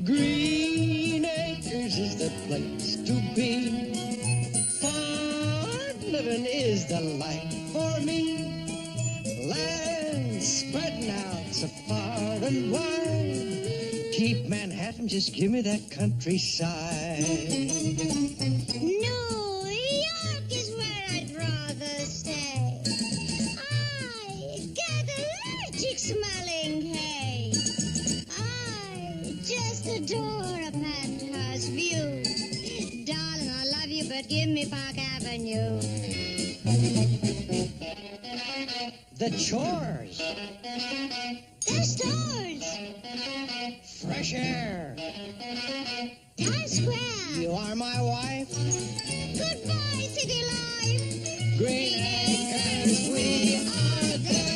Green Acres is the place to be. Farm living is the life for me. Land spreading out so far and wide. Keep Manhattan, just give me that countryside. New York is where I'd rather stay. I get allergic smelling hay. I just adore a penthouse view. Darling, I love you, but give me Park Avenue. The chores, The stores, fresh air. Times Square. You are my wife. Goodbye, city life. Green Acres, we are there.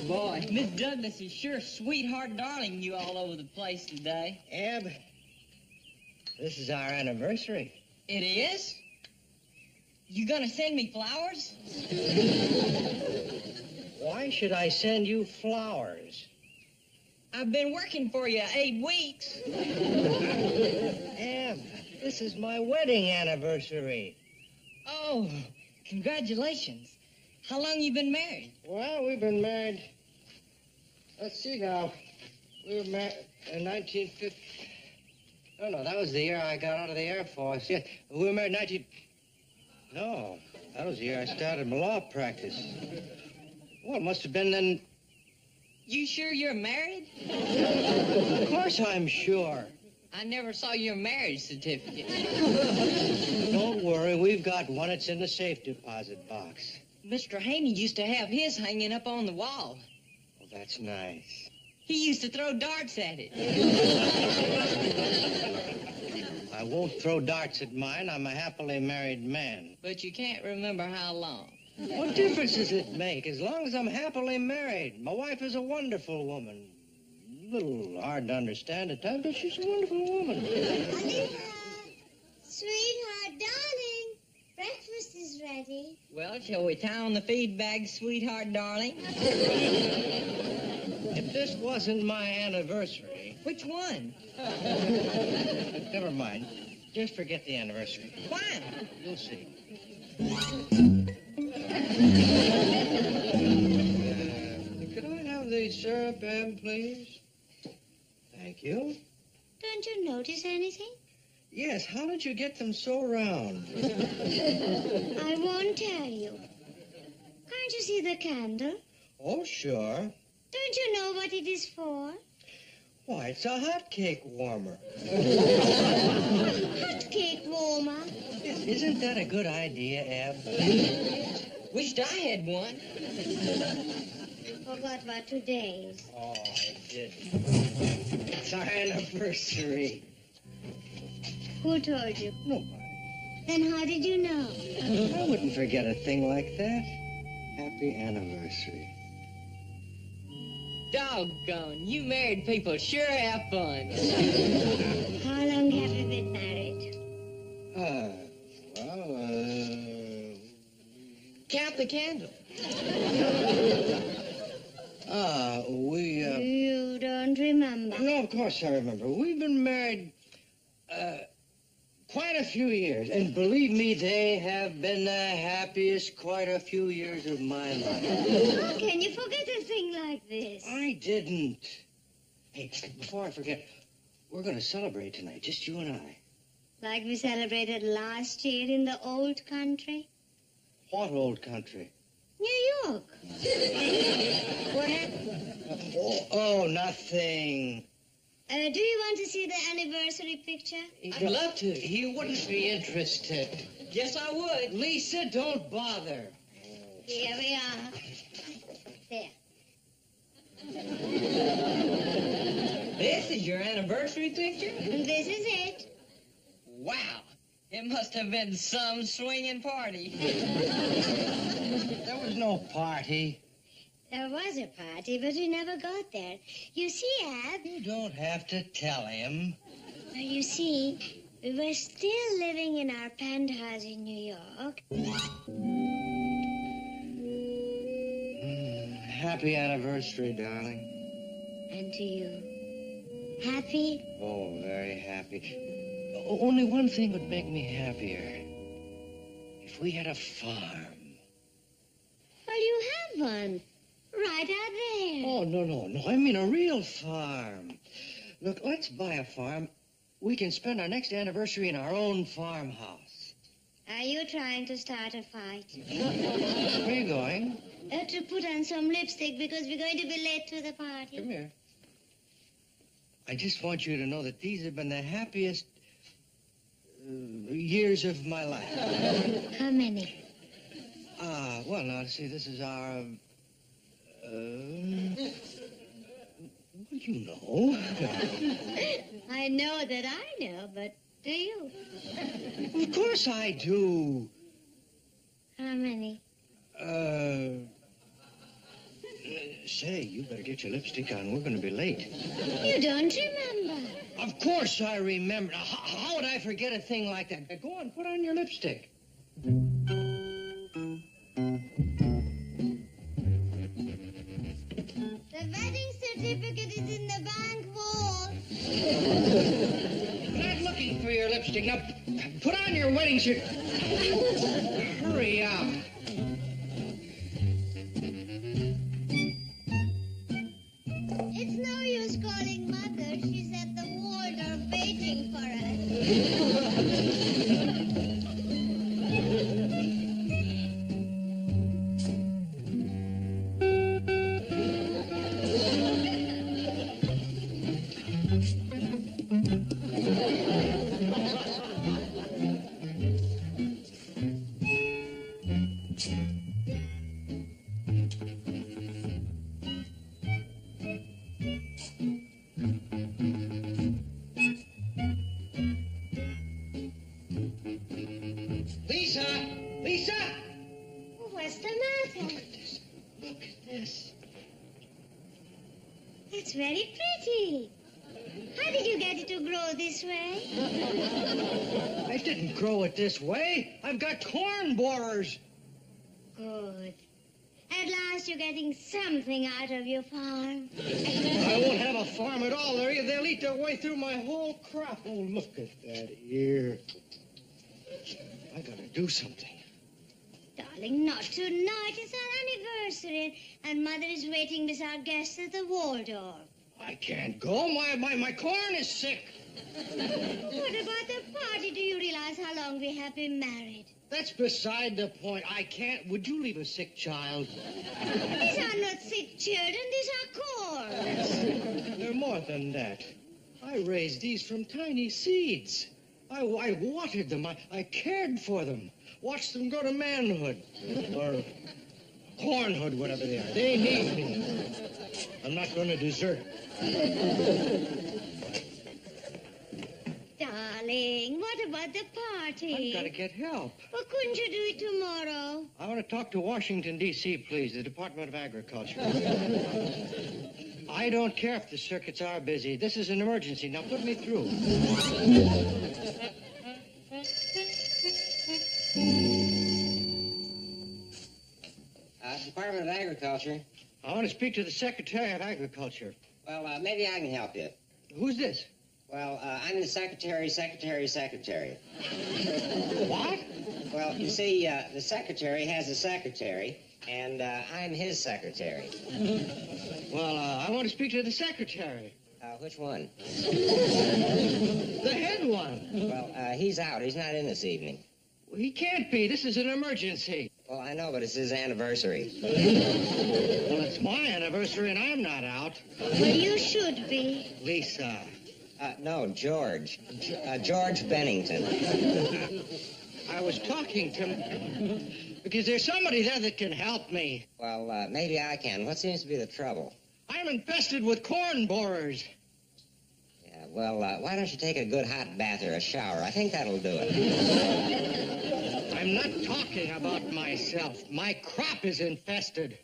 Boy, Miss Douglas is sure sweetheart darling you all over the place today. Ab, this is our anniversary. It is? You gonna send me flowers? Why should I send you flowers? I've been working for you 8 weeks. Ab, this is my wedding anniversary. Oh, congratulations. How long you been married? Well, we've been married. Let's see now. We were married in 1950. No, that was the year I got out of the Air Force. Yeah, we were married 19... No, that was the year I started my law practice. Well, it must have been then... You sure you're married? Of course I'm sure. I never saw your marriage certificate. Don't worry, we've got one. It's in the safe deposit box. Mr. Haney used to have his hanging up on the wall. Well, that's nice. He used to throw darts at it. I won't throw darts at mine. I'm a happily married man. But you can't remember how long. What difference does it make as long as I'm happily married? My wife is a wonderful woman. A little hard to understand at times, but she's a wonderful woman. Oliver, sweetheart, darling, breakfast is ready. Well, shall we tie on the feed bag, sweetheart, darling? If this wasn't my anniversary... Which one? Never mind. Just forget the anniversary. Why? You'll see. Could I have the syrup, Em, please? Thank you. Don't you notice anything? Yes, how did you get them so round? I won't tell you. Can't you see the candle? Oh, sure. Don't you know what it is for? Why, it's a hot cake warmer. Hot cake warmer. Yes, isn't that a good idea, Ab? Wished I had one. forgot what today is. Oh, I didn't. It's our anniversary. Who told you? Nobody. Then how did you know? I wouldn't forget a thing like that. Happy anniversary. Doggone, you married people sure have fun. How long have you been married? Count the candle. You don't remember? No, of course I remember. We've been married, quite a few years. And believe me, they have been the happiest quite a few years of my life. How can you forget a thing like this? I didn't. Hey, before I forget, we're going to celebrate tonight, just you and I. Like we celebrated last year in the old country? What old country? New York. What happened? Oh, nothing. Do you want to see the anniversary picture? I'd love to. He wouldn't be interested. Yes, I would. Lisa, don't bother. Here we are. There. This is your anniversary picture? This is it. Wow. It must have been some swinging party. There was no party. There was a party, but we never got there. You see, Ab. You don't have to tell him. Well, you see, we were still living in our penthouse in New York. Happy anniversary, darling. And to you. Happy? Oh, very happy. Only one thing would make me happier. If we had a farm. Well, you have one. Right out there. Oh, no. I mean a real farm. Look, let's buy a farm. We can spend our next anniversary in our own farmhouse. Are you trying to start a fight? Where are you going? To put on some lipstick because we're going to be late to the party. Come here. I just want you to know that these have been the happiest years of my life. How many? Well, now, see, this is our... well, you know. I know that I know, but do you? Of course I do. How many? Say, you better get your lipstick on. We're going to be late. You don't remember. Of course I remember. Now, how would I forget a thing like that? Go on, put on your lipstick. The wedding certificate is in the bank vault. I'm not looking for your lipstick. Now, put on your wedding shirt. Hurry up. It's no use calling Mother. She's at the Waldorf waiting for us. Lisa! What's the matter? Look at this. It's very pretty. How did you get it to grow this way? I didn't grow it this way. I've got corn borers. Good. At last you're getting something out of your farm. I won't have a farm at all. They'll eat their way through my whole crop. Oh, look at that ear. I gotta do something. Darling, not tonight. It's our anniversary, and Mother is waiting with our guests at the Waldorf. I can't go. My corn is sick. What about the party? Do you realize how long we have been married? That's beside the point. I can't. Would you leave a sick child? These are not sick children. These are corns. They're more than that. I raised these from tiny seeds. I watered them. I cared for them. Watched them grow to manhood. Or cornhood, whatever they are. They need me. I'm not going to desert. Darling, what about the party? I've got to get help. Well, couldn't you do it tomorrow? I want to talk to Washington, D.C., please, the Department of Agriculture. I don't care if the circuits are busy. This is an emergency. Now put me through. Department of Agriculture. I want to speak to the Secretary of Agriculture. Well, maybe I can help you. Who's this? Well, I'm the secretary. What? Well, you see, the secretary has a secretary, and I'm his secretary. Well, I want to speak to the Secretary. Which one? The head one. Well, he's out. He's not in this evening. Well, he can't be. This is an emergency. Well, I know, but it's his anniversary. Well, it's my anniversary, and I'm not out. Well, you should be. Lisa. No, George. George Bennington. I was talking to him because there's somebody there that can help me. Well, maybe I can. What seems to be the trouble? I'm infested with corn borers. Yeah, well, why don't you take a good hot bath or a shower? I think that'll do it. I'm not talking about myself. My crop is infested.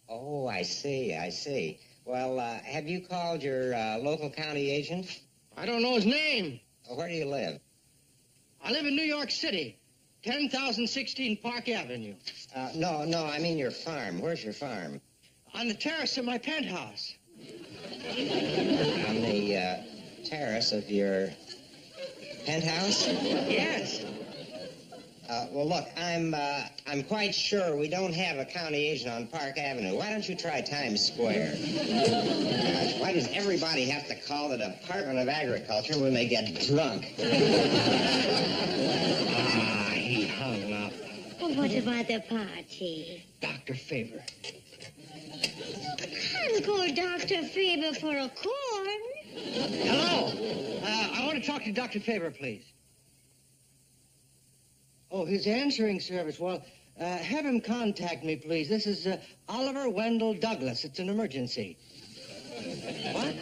Oh, I see. Well, have you called your local county agent? I don't know his name. Well, where do you live? I live in New York City, 10,016 Park Avenue. No, I mean your farm. Where's your farm? On the terrace of my penthouse. On the terrace of your penthouse? Yes. Well, look, I'm quite sure we don't have a county agent on Park Avenue. Why don't you try Times Square? Gosh, why does everybody have to call the Department of Agriculture when they get drunk? He hung up. Well, what about the party? Dr. Faber. I'll call Dr. Faber for a corn. Hello. I want to talk to Dr. Faber, please. Oh, his answering service. Well, have him contact me, please. This is Oliver Wendell Douglas. It's an emergency. What?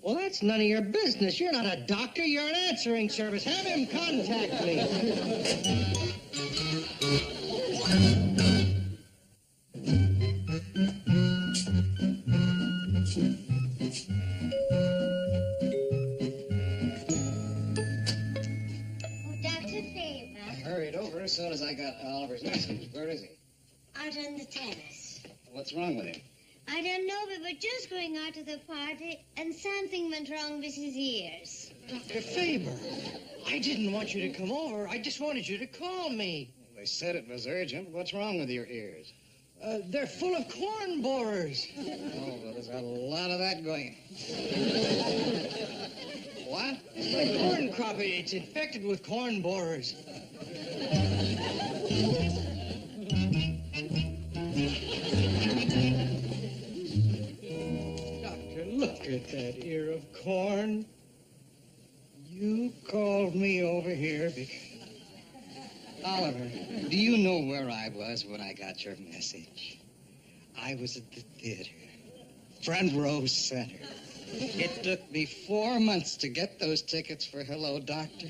Well, that's none of your business. You're not a doctor. You're an answering service. Have him contact me. As soon as I got Oliver's message. Where is he? Out on the terrace. What's wrong with him? I don't know, we were just going out to the party, and something went wrong with his ears. Dr. Faber, I didn't want you to come over. I just wanted you to call me. Well, they said it was urgent. What's wrong with your ears? They're full of corn borers. Oh, well, there's a lot of that going. What? My corn crop, it's infected with corn borers. Doctor, look at that ear of corn. You called me over here because... Oliver, do you know where I was when I got your message? I was at the theater, front row center. It took me 4 months to get those tickets for Hello, Doctor.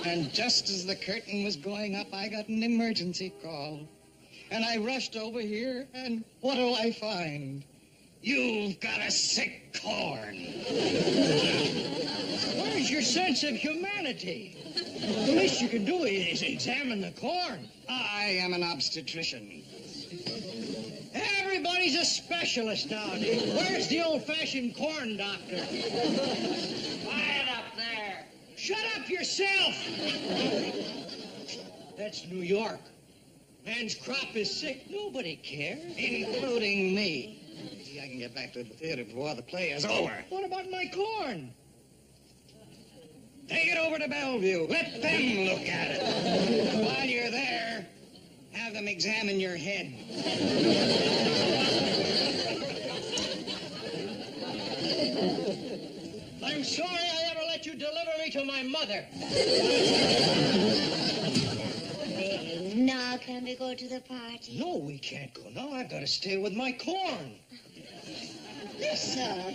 And just as the curtain was going up, I got an emergency call. And I rushed over here, and what do I find? You've got a sick corn. Where's your sense of humanity? The least you can do is examine the corn. I am an obstetrician. Everybody's a specialist nowadays. Where's the old-fashioned corn doctor? Quiet up there. Shut up yourself. That's New York. Man's crop is sick. Nobody cares. Including me. Maybe I can get back to the theater before the play is over. What about my corn? Take it over to Bellevue. Let them look at it. While you're there, have them examine your head. I'm sorry I ever let you deliver me to my mother. Well, now can we go to the party? No, we can't go now. I've got to stay with my corn. Lisa.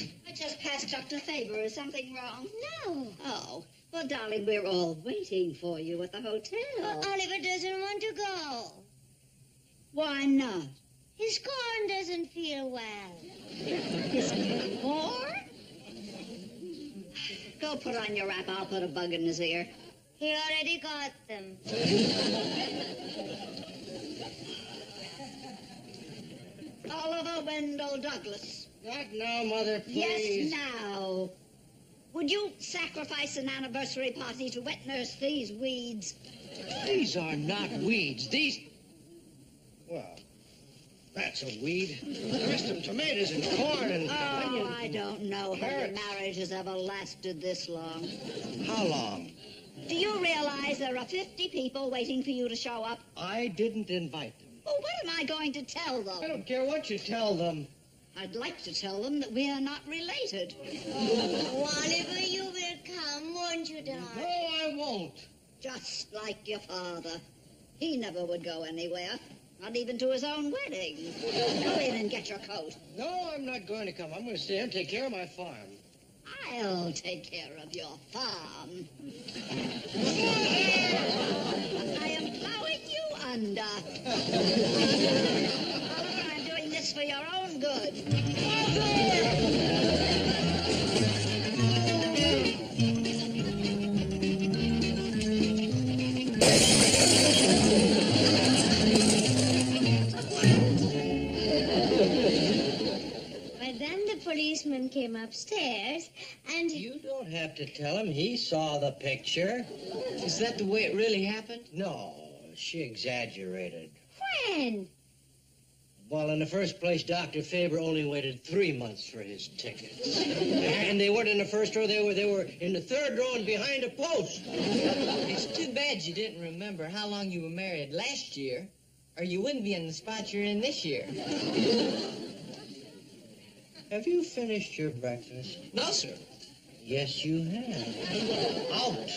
I just passed Dr. Faber. Is something wrong? No. Oh. Well, darling, we're all waiting for you at the hotel. Well, Oliver doesn't want to go. Why not? His corn doesn't feel well. His corn? Go put on your wrap. I'll put a bug in his ear. He already got them. Oliver Wendell Douglas. Not now, Mother, please. Yes, now. Would you sacrifice an anniversary party to wet nurse these weeds? These are not weeds. These... Well, that's a weed. There's some tomatoes and corn and onions. I don't know how your Carrots. marriage has ever lasted this long. How long? Do you realize there are 50 people waiting for you to show up? I didn't invite them. Well, what am I going to tell them? I don't care what you tell them. I'd like to tell them that we are not related. Oh, Oliver, you will come, won't you, No, darling? I won't. Just like your father. He never would go anywhere, not even to his own wedding. Go in and get your coat. No, I'm not going to come. I'm going to stay here and take care of my farm. I'll take care of your farm. I am plowing you under. Oliver, I'm doing this for your own good. But then the policeman came upstairs, and... You don't have to tell him. He saw the picture. Is that the way it really happened? No, she exaggerated. When? Well, in the first place, Dr. Faber only waited 3 months for his tickets. And they weren't in the first row. They were in the third row and behind a post. It's too bad you didn't remember how long you were married last year, or you wouldn't be in the spot you're in this year. Have you finished your breakfast? No, sir. Yes, you have. Out.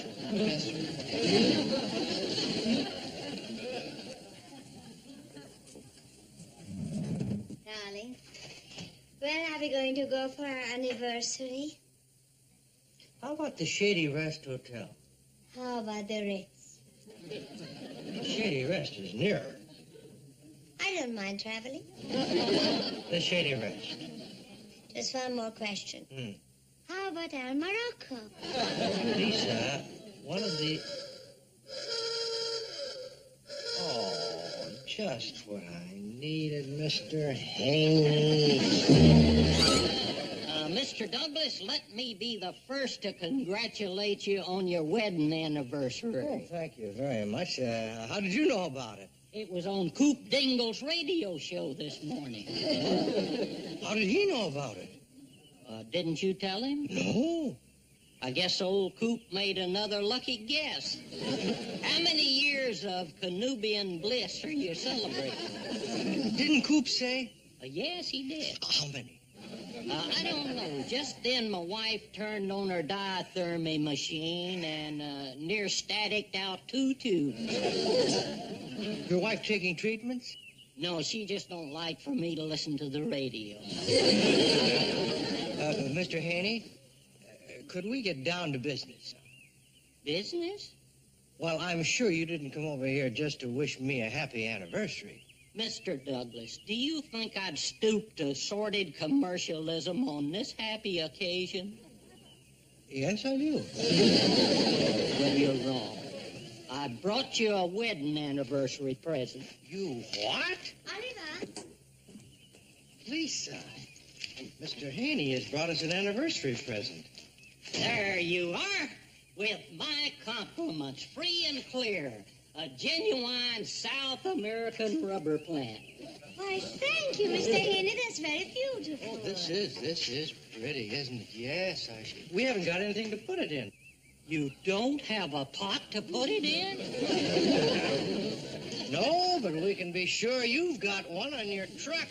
Darling, where are we going to go for our anniversary? How about the Shady Rest Hotel? How about the Ritz? Shady Rest is nearer. I don't mind traveling. The Shady Rest. Just one more question. Hmm. How about our Morocco? Lisa, one of the... Oh, just what I needed, Mr. Haney. Mr. Douglas, let me be the first to congratulate you on your wedding anniversary. Oh, thank you very much. How did you know about it? It was on Coop Dingle's radio show this morning. How did he know about it? Didn't you tell him? No. I guess old Coop made another lucky guess. How many years of connubian bliss are you celebrating? Didn't Coop say? Yes, he did. How many? I don't know. Just then, my wife turned on her diathermy machine and near staticked out 2 tubes. Your wife taking treatments? No, she just don't like for me to listen to the radio. Mr. Haney, could we get down to business? Business? Well, I'm sure you didn't come over here just to wish me a happy anniversary. Mr. Douglas, do you think I'd stoop to sordid commercialism on this happy occasion? Yes, I do. Well, you're wrong. I brought you a wedding anniversary present. You what? Oliver, Lisa, Mr. Haney has brought us an anniversary present. There you are, with my compliments, free and clear. A genuine South American rubber plant. why, thank you, Mr. Haney. That's very beautiful. Oh, this is pretty, isn't it? Yes, we haven't got anything to put it in. You don't have a pot to put it in? No, but we can be sure you've got one on your truck.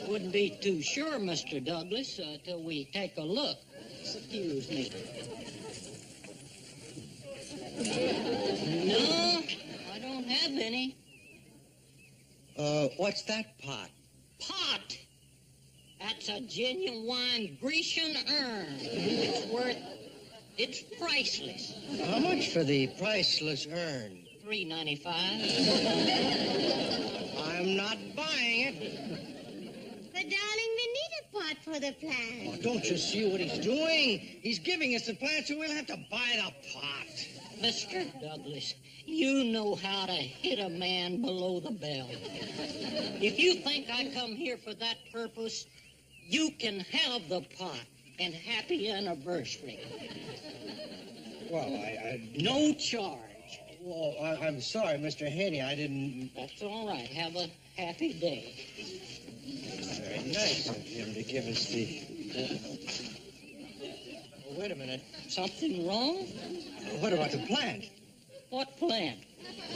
Wouldn't be too sure, Mr. Douglas, till we take a look. Excuse me. No, any? What's that pot? Pot! That's a genuine Grecian urn. It's priceless. How much for the priceless urn? $3.95. I'm not buying it. But, darling, we need a pot for the plant. Oh, don't you see what he's doing? He's giving us the plant, so we'll have to buy the pot. Mr. Douglas, you know how to hit a man below the belt. If you think I come here for that purpose, you can have the pot and happy anniversary. Well, No charge. Well, I'm sorry, Mr. Haney. I didn't... That's all right. Have a happy day. Very nice of him to give us the... Oh, wait a minute. Something wrong? What about the plant? What plant?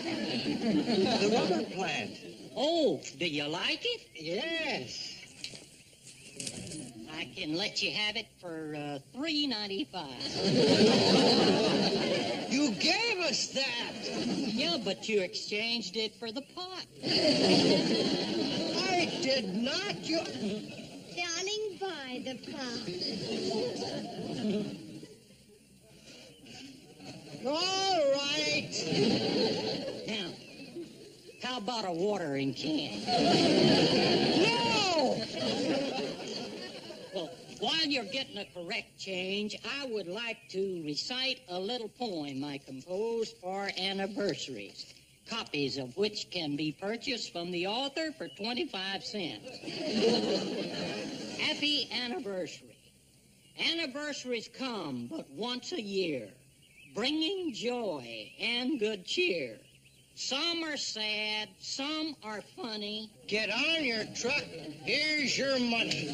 The rubber plant. Oh, do you like it? Yes. I can let you have it for $3.95. You gave us that. Yeah, but you exchanged it for the pot. I did not. You... Darling, buy the pot. All right. Now, how about a watering can? No! Well, while you're getting the correct change, I would like to recite a little poem I composed for anniversaries, copies of which can be purchased from the author for 25 cents. Happy anniversary. Anniversaries come but once a year, bringing joy and good cheer. Some are sad, some are funny. Get on your truck. Here's your money.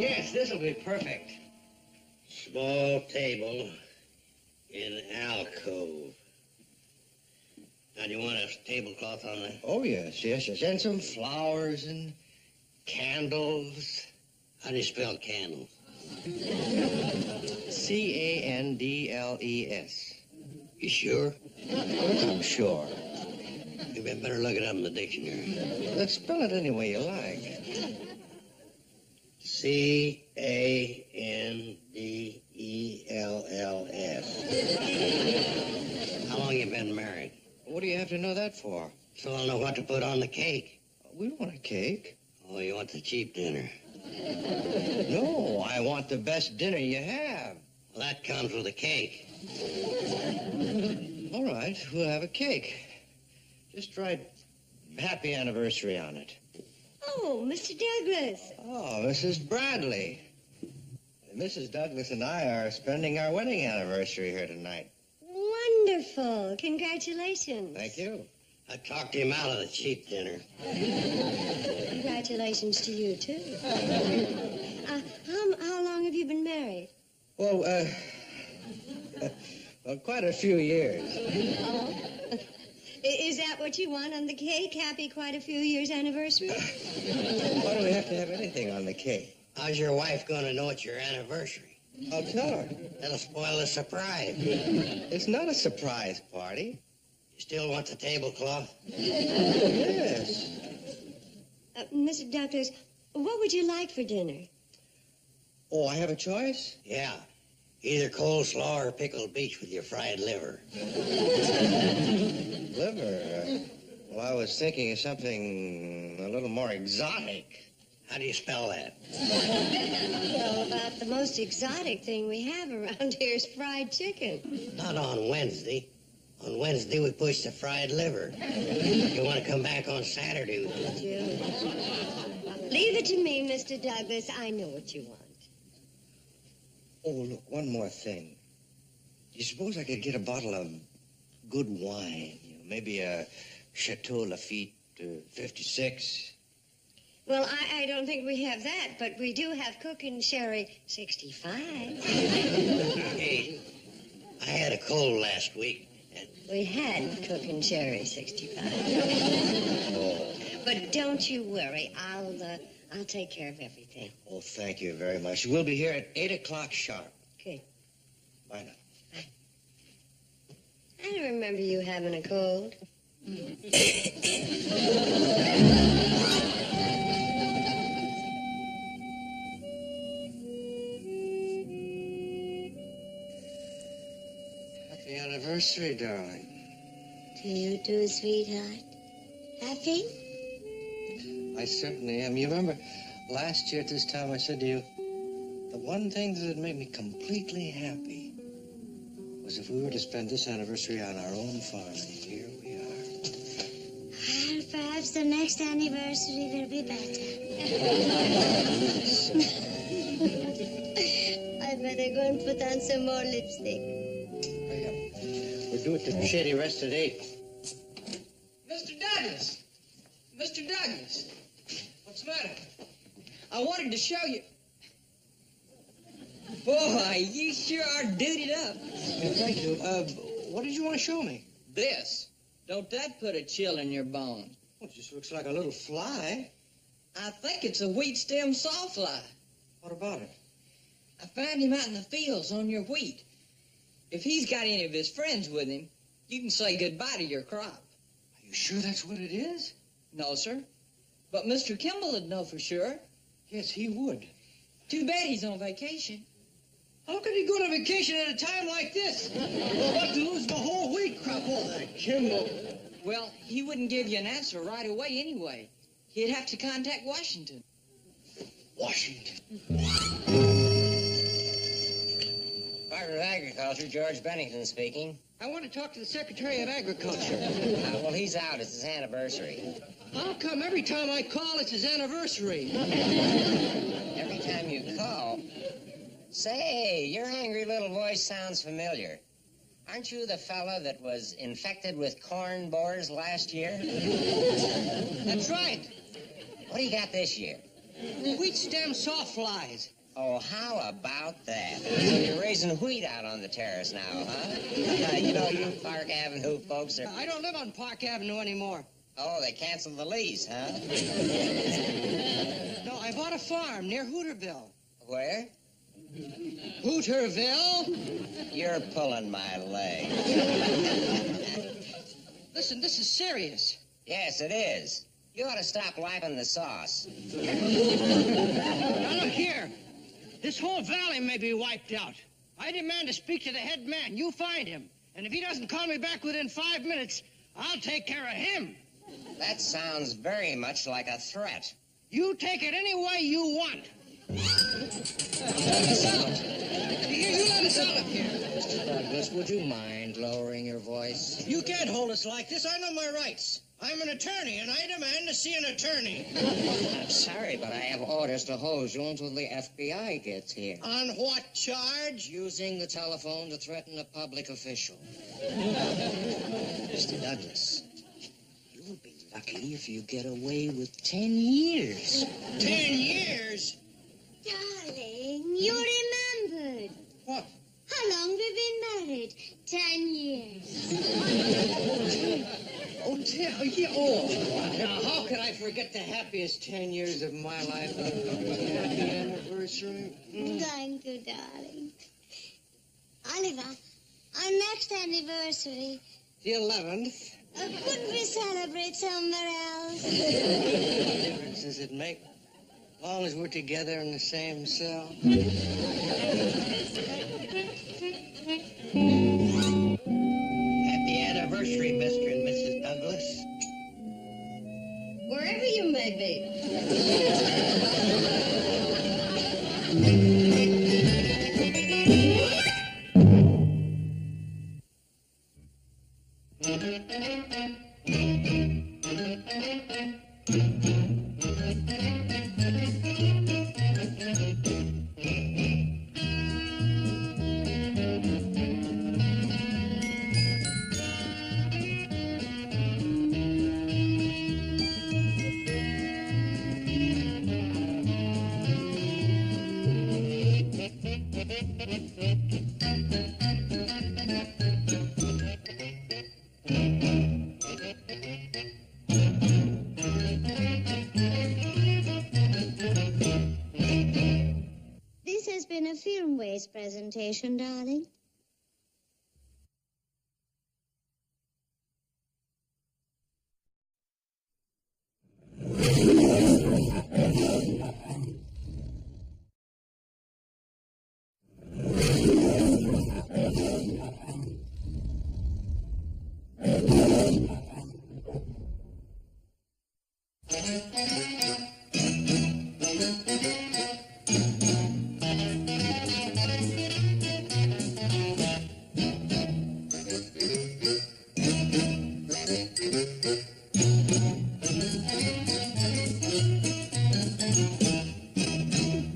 Yes, this'll be perfect. Small table in alcove. Now, do you want a tablecloth on that? Oh, yes. And some flowers and candles. How do you spell candle? Candles. You sure? I'm sure. You better look it up in the dictionary. Let's spell it any way you like. Candels. How long you been married? What do you have to know that for? So I'll know what to put on the cake. We don't want a cake. Oh, you want the cheap dinner? No, I want the best dinner you have. Well, that comes with a cake. All right, we'll have a cake. Just write happy anniversary on it. Oh, Mr. Douglas. Oh, Mrs. Bradley. Mrs. Douglas and I are spending our wedding anniversary here tonight. Wonderful. Congratulations. Thank you. I talked him out of the cheap dinner. Congratulations to you, too. How long have you been married? Well, quite a few years. Oh. Is that what you want on the cake? Happy quite a few years anniversary? Why do we have to have anything on the cake? How's your wife going to know it's your anniversary? I'll tell her. That'll spoil the surprise. It's not a surprise party. You still want the tablecloth? Yes. Mr. Douglas, what would you like for dinner? Oh, I have a choice? Yeah. Either coleslaw or pickled beach with your fried liver. Liver? Well, I was thinking of something a little more exotic. How do you spell that? Well, about the most exotic thing we have around here is fried chicken. Not on Wednesday. On Wednesday, we push the fried liver. You want to come back on Saturday? June. Leave it to me, Mr. Douglas. I know what you want. Oh, look, one more thing. Do you suppose I could get a bottle of good wine? You know, maybe a Chateau Lafite 56? Well, I don't think we have that, but we do have Cookin' Sherry 65. Hey, I had a cold last week. We had Cookin' Sherry 65. Oh. But don't you worry. I'll take care of everything. Oh, thank you very much. We'll be here at 8 o'clock sharp. Good. Bye now. I don't remember you having a cold. Happy anniversary, darling. To you too, sweetheart. Happy? I certainly am. You remember last year at this time I said to you, the one thing that would make me completely happy was if we were to spend this anniversary on our own farm. And here we are. Well, perhaps the next anniversary will be better. I better go and put on some more lipstick. We'll do it to Shady Rest at 8. Mr. Douglas! Mr. Douglas! What's the matter? I wanted to show you. Boy, you sure are duded up. Yeah, thank you. What did you want to show me? This. Don't that put a chill in your bones? Well, it just looks like a little fly. I think it's a wheat stem sawfly. What about it? I found him out in the fields on your wheat. If he's got any of his friends with him, you can say goodbye to your crop. Are you sure that's what it is? No, sir. But Mr. Kimball would know for sure. Yes, he would. Too bad he's on vacation. How could he go on vacation at a time like this? We're about to lose the whole wheat crop. Oh, that Kimball. Well, he wouldn't give you an answer right away anyway. He'd have to contact Washington. Washington. Department of Agriculture, George Bennington speaking. I want to talk to the Secretary of Agriculture. Well, he's out. It's his anniversary. How come every time I call, it's his anniversary? Every time you call... Say, your angry little voice sounds familiar. Aren't you the fella that was infected with corn borers last year? That's right. What do you got this year? Wheat stem sawflies. Oh, how about that? So you're raising wheat out on the terrace now, huh? You know, you Park Avenue folks are... I don't live on Park Avenue anymore. Oh, they canceled the lease, huh? No, I bought a farm near Hooterville. Where? Hooterville? You're pulling my leg. Listen, this is serious. Yes, it is. You ought to stop wiping the sauce. Now, look here. This whole valley may be wiped out. I demand to speak to the head man. You find him. And if he doesn't call me back within 5 minutes, I'll take care of him. That sounds very much like a threat. You take it any way you want. Let us out. You let us out of here. Mr. Douglas, would you mind lowering your voice? You can't hold us like this. I know my rights. I'm an attorney, and I demand to see an attorney. I'm sorry, but I have orders to hold you until the FBI gets here. On what charge? Using the telephone to threaten a public official. Mr. Douglas, you'll be lucky if you get away with 10 years. 10 years? Darling, you remembered. What? How long we've been married? 10 years. Oh, yeah, oh. Now, how can I forget the happiest 10 years of my life? Happy anniversary. Thank you, darling. Oliver, our next anniversary, The 11th. couldn't we celebrate somewhere else? What difference does it make? As long as we're together in the same cell. Happy anniversary, Mr. and Mrs. Douglas. Wherever you may be. today's presentation, darling?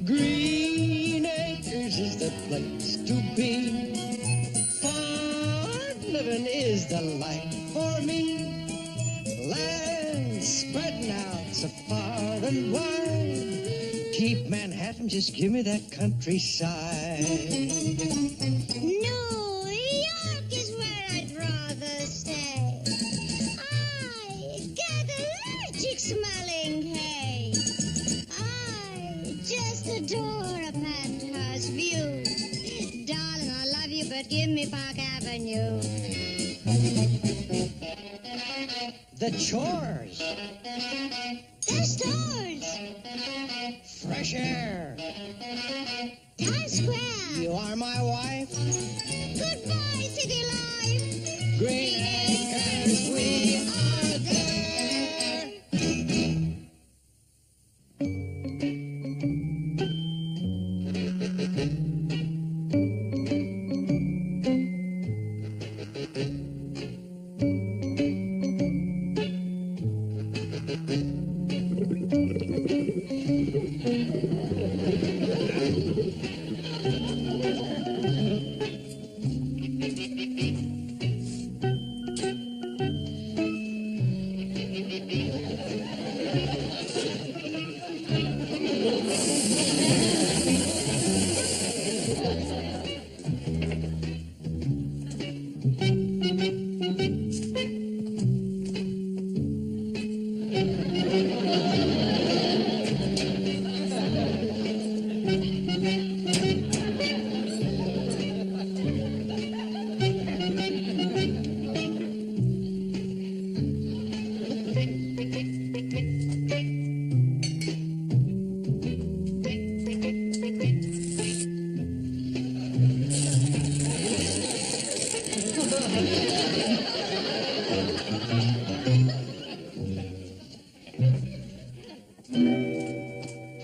Green Acres is the place to be. Farm living is the life for me. Land spreading out so far and wide. Keep Manhattan, just give me that countryside. New York is where I'd rather stay. I get allergic smelling hay. I just adore a penthouse view. Darling, I love you, but give me Park Avenue. The chores, The stores, fresh air. Times Square. You are my wife. Goodbye, city life. Green Acres, we are there.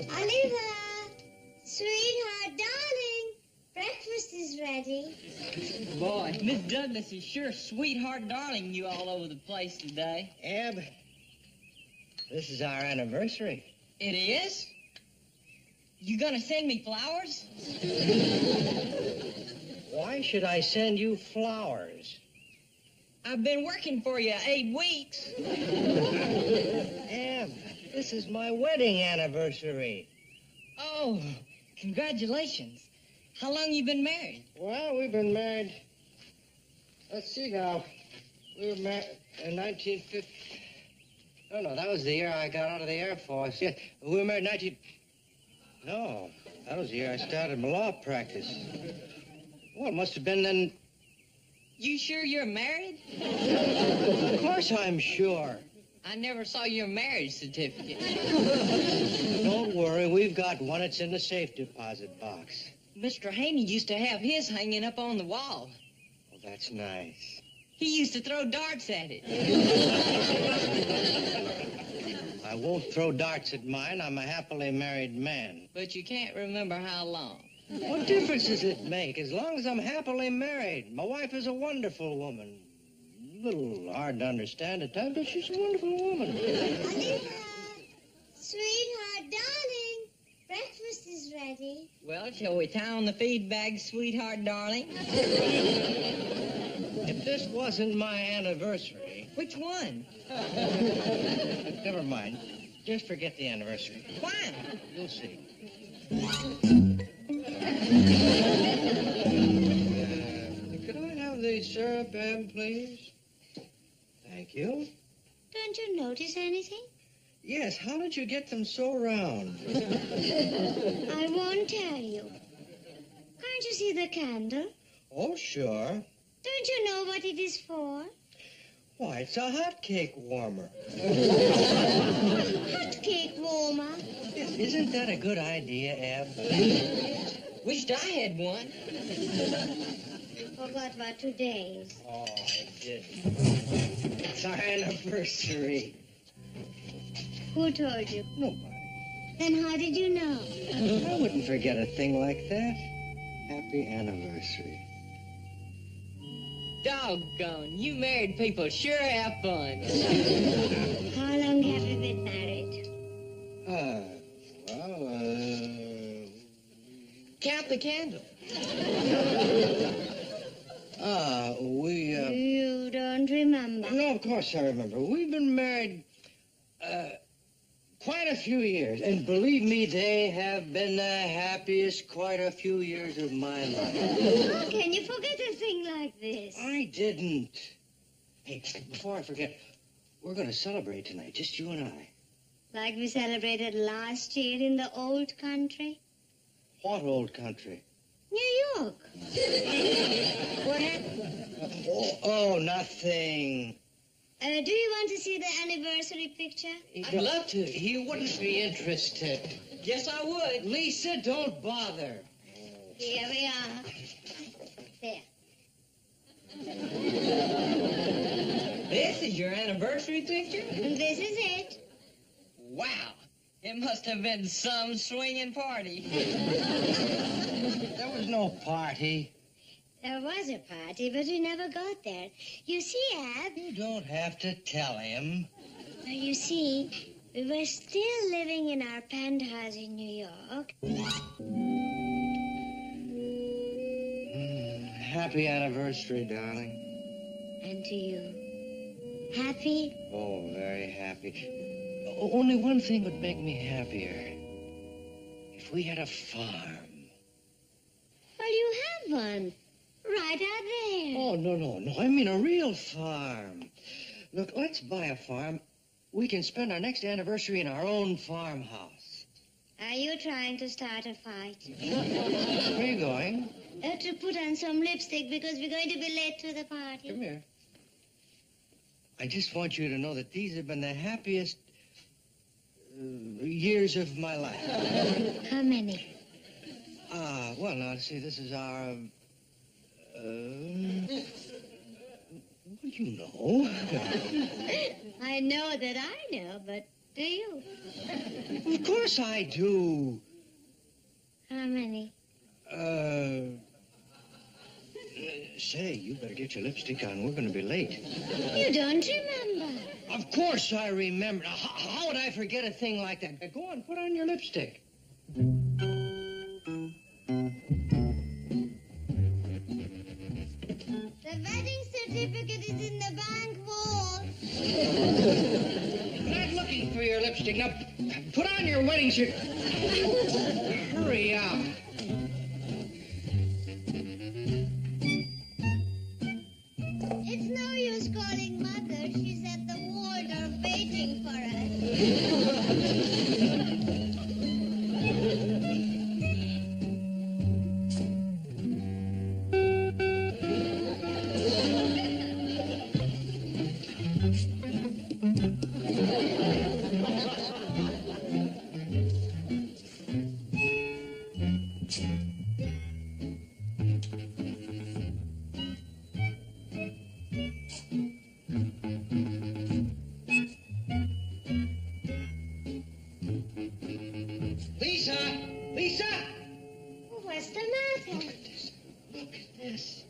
Oliver, sweetheart, darling, breakfast is ready. Boy, Miss Douglas is sure sweetheart darling you all over the place today. Ab, this is our anniversary. It is? You gonna send me flowers? Why should I send you flowers? I've been working for you 8 weeks. Ab, this is my wedding anniversary. Oh, congratulations. How long you been married? Well, we've been married. Let's see now. We were married in 1950. No, that was the year I got out of the Air Force. Yeah, we were married 19. No, that was the year I started my law practice. Well, it must have been then. You sure you're married? Of course I'm sure. I never saw your marriage certificate. Don't worry, we've got one. It's in the safe deposit box. Mr. Haney used to have his hanging up on the wall. Well, that's nice. He used to throw darts at it. I won't throw darts at mine. I'm a happily married man. But you can't remember how long. What difference does it make? As long as I'm happily married. My wife is a wonderful woman. A little hard to understand at times, but she's a wonderful woman. Oliver, sweetheart, darling, breakfast is ready. Well, shall we tie on the feed bag, sweetheart darling? If this wasn't my anniversary... Which one? Never mind. Just forget the anniversary. Why? You'll see. Could I have the syrup, Em, please? Thank you. Don't you notice anything? Yes, how did you get them so round? I won't tell you. Can't you see the candle? Oh, sure. Don't you know what it is for? Why, it's a hot cake warmer. Hot cake warmer. Isn't that a good idea, Ab? Wished I had one. Forgot what today is. Oh, I did. It's our anniversary. Who told you? Nobody. Then how did you know? I wouldn't forget a thing like that. Happy anniversary. Doggone, you married people sure have fun. How long have you been married? Count the candle. You don't remember? No, of course I remember. We've been married, quite a few years. And believe me, they have been the happiest quite a few years of my life. How can you forget a thing like this? I didn't. Hey, before I forget, we're going to celebrate tonight, just you and I. Like we celebrated last year in the old country? What old country? New York. What happened? Oh, nothing. Do you want to see the anniversary picture? I'd love to. He wouldn't be interested. Yes, I would. Lisa, don't bother. Here we are. There. This is your anniversary picture? This is it. Wow. It must have been some swinging party. There was no party. There was a party, but we never got there. You see, Ab. You don't have to tell him. Well, you see, we were still living in our penthouse in New York. Happy anniversary, darling. And to you. Happy? Oh, very happy. Only one thing would make me happier. If we had a farm. Well, you have one. Right out there. Oh, no. I mean a real farm. Look, let's buy a farm. We can spend our next anniversary in our own farmhouse. Are you trying to start a fight? Where are you going? To put on some lipstick because we're going to be late to the party. Come here. I just want you to know that these have been the happiest years of my life. How many? Well, now, see, this is our... Well, you know. I know that I know, but do you? Of course I do. How many? Say, you better get your lipstick on. We're going to be late. You don't remember. Of course I remember. How would I forget a thing like that? Go on, put on your lipstick. The wedding certificate is in the bank vault. I'm not looking for your lipstick. Now, put on your wedding shirt. Hurry up. It's no use calling Mother. She's at the Waldorf waiting for us. Lisa! What's the matter? Look at this.